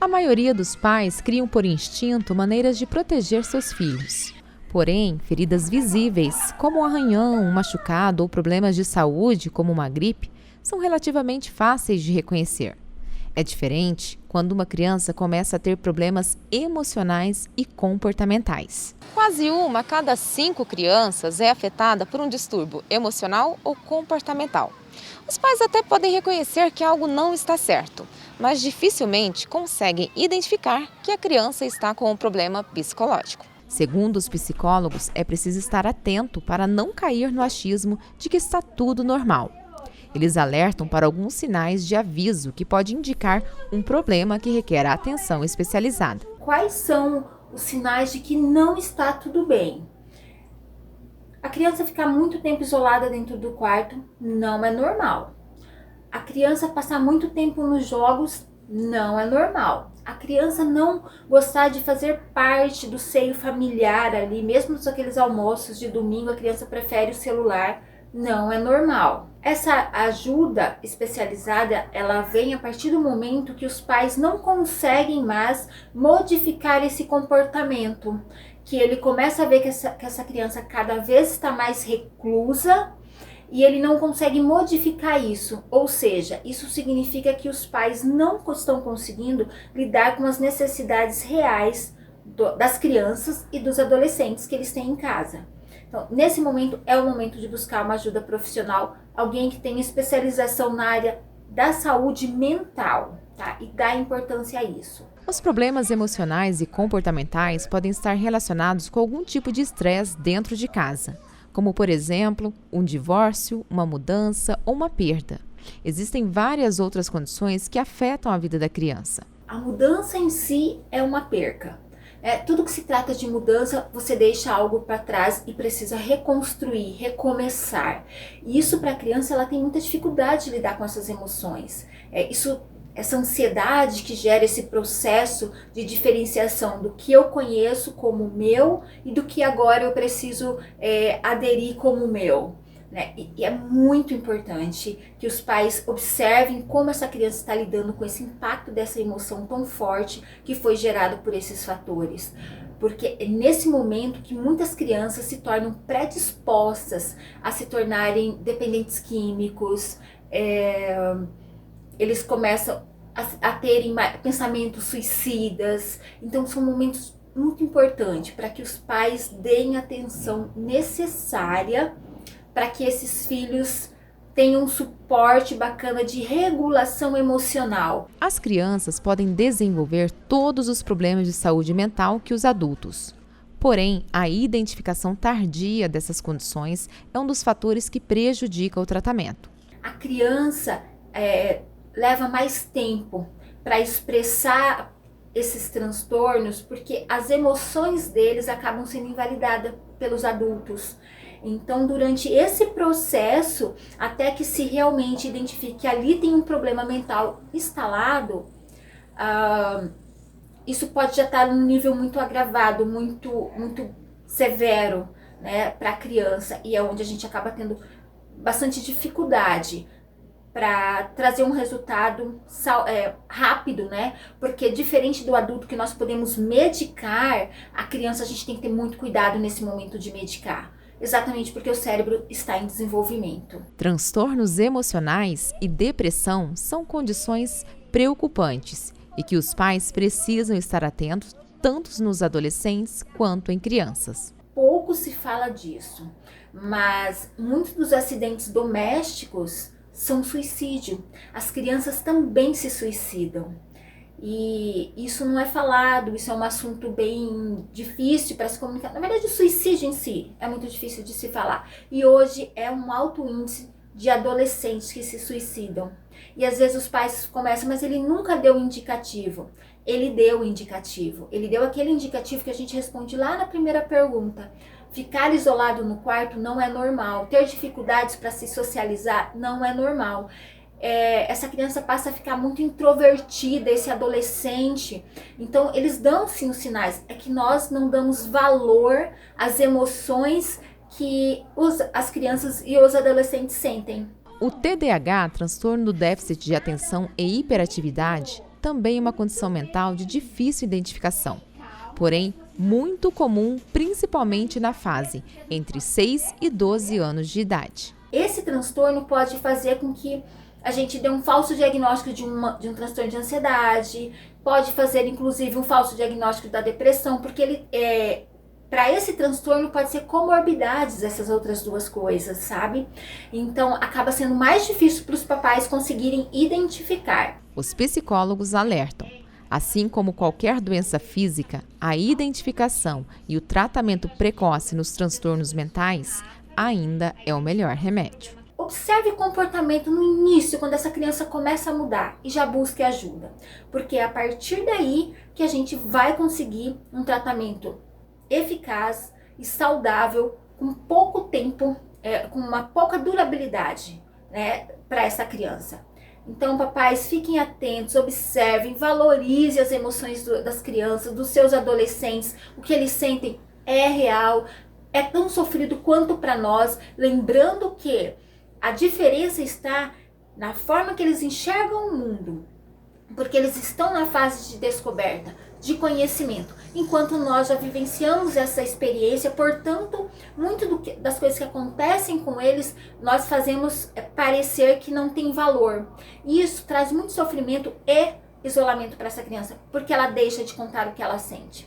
A maioria dos pais criam por instinto maneiras de proteger seus filhos. Porém, feridas visíveis, como um arranhão, um machucado ou problemas de saúde, como uma gripe, são relativamente fáceis de reconhecer. É diferente quando uma criança começa a ter problemas emocionais e comportamentais. Quase uma a cada 5 crianças é afetada por um distúrbio emocional ou comportamental. Os pais até podem reconhecer que algo não está certo, mas dificilmente conseguem identificar que a criança está com um problema psicológico. Segundo os psicólogos, é preciso estar atento para não cair no achismo de que está tudo normal. Eles alertam para alguns sinais de aviso que pode indicar um problema que requer atenção especializada. Quais são os sinais de que não está tudo bem? A criança ficar muito tempo isolada dentro do quarto não é normal. A criança passar muito tempo nos jogos não é normal. A criança não gostar de fazer parte do seio familiar ali, mesmo naqueles almoços de domingo, a criança prefere o celular, não é normal. Essa ajuda especializada, ela vem a partir do momento que os pais não conseguem mais modificar esse comportamento, que ele começa a ver que essa criança cada vez está mais reclusa e ele não consegue modificar isso. Ou seja, isso significa que os pais não estão conseguindo lidar com as necessidades reais das crianças e dos adolescentes que eles têm em casa. Então, nesse momento, é o momento de buscar uma ajuda profissional, alguém que tenha especialização na área da saúde mental, tá? E dá importância a isso. Os problemas emocionais e comportamentais podem estar relacionados com algum tipo de estresse dentro de casa, como, por exemplo, um divórcio, uma mudança ou uma perda. Existem várias outras condições que afetam a vida da criança. A mudança em si é uma perca. Tudo que se trata de mudança, você deixa algo para trás e precisa reconstruir, recomeçar. E isso para a criança, ela tem muita dificuldade de lidar com essas emoções. Essa ansiedade que gera esse processo de diferenciação do que eu conheço como meu e do que agora eu preciso aderir como meu. Né? E é muito importante que os pais observem como essa criança está lidando com esse impacto dessa emoção tão forte que foi gerado por esses fatores. Porque é nesse momento que muitas crianças se tornam predispostas a se tornarem dependentes químicos, eles começam a terem pensamentos suicidas. Então são momentos muito importantes para que os pais deem a atenção necessária para que esses filhos tenham um suporte bacana de regulação emocional. As crianças podem desenvolver todos os problemas de saúde mental que os adultos. Porém, a identificação tardia dessas condições é um dos fatores que prejudica o tratamento. A criança leva mais tempo para expressar esses transtornos, porque as emoções deles acabam sendo invalidadas pelos adultos. Então, durante esse processo, até que se realmente identifique que ali tem um problema mental instalado, isso pode já estar num nível muito agravado, muito severo, né, para a criança, e é onde a gente acaba tendo bastante dificuldade para trazer um resultado rápido, né? Porque diferente do adulto que nós podemos medicar, a criança a gente tem que ter muito cuidado nesse momento de medicar. Exatamente porque o cérebro está em desenvolvimento. Transtornos emocionais e depressão são condições preocupantes e que os pais precisam estar atentos tanto nos adolescentes quanto em crianças. Pouco se fala disso, mas muitos dos acidentes domésticos são suicídio. As crianças também se suicidam. E isso não é falado, isso é um assunto bem difícil para se comunicar. Na verdade, o suicídio em si é muito difícil de se falar. E hoje é um alto índice de adolescentes que se suicidam. E às vezes os pais começam, mas ele nunca deu indicativo. Ele deu indicativo. Ele deu aquele indicativo que a gente responde lá na primeira pergunta. Ficar isolado no quarto não é normal. Ter dificuldades para se socializar não é normal. Essa criança passa a ficar muito introvertida, esse adolescente. Então, eles dão sim os sinais. É que nós não damos valor às emoções que as crianças e os adolescentes sentem. O TDAH, transtorno do déficit de atenção e hiperatividade, também uma condição mental de difícil identificação, porém muito comum, principalmente na fase entre 6 e 12 anos de idade. Esse transtorno pode fazer com que a gente dê um falso diagnóstico de um transtorno de ansiedade, pode fazer inclusive um falso diagnóstico da depressão, porque para esse transtorno pode ser comorbidades essas outras duas coisas, sabe? Então acaba sendo mais difícil para os papais conseguirem identificar. Os psicólogos alertam: assim como qualquer doença física, a identificação e o tratamento precoce nos transtornos mentais ainda é o melhor remédio. Observe o comportamento no início, quando essa criança começa a mudar, e já busque ajuda, porque é a partir daí que a gente vai conseguir um tratamento eficaz e saudável, com pouco tempo, com uma pouca durabilidade, né, para essa criança. Então, papais, fiquem atentos, observem, valorizem as emoções das crianças, dos seus adolescentes. O que eles sentem é real, é tão sofrido quanto para nós, lembrando que a diferença está na forma que eles enxergam o mundo, porque eles estão na fase de descoberta, de conhecimento, enquanto nós já vivenciamos essa experiência. Portanto, muito das coisas que acontecem com eles, nós fazemos parecer que não tem valor. E isso traz muito sofrimento e isolamento para essa criança, porque ela deixa de contar o que ela sente.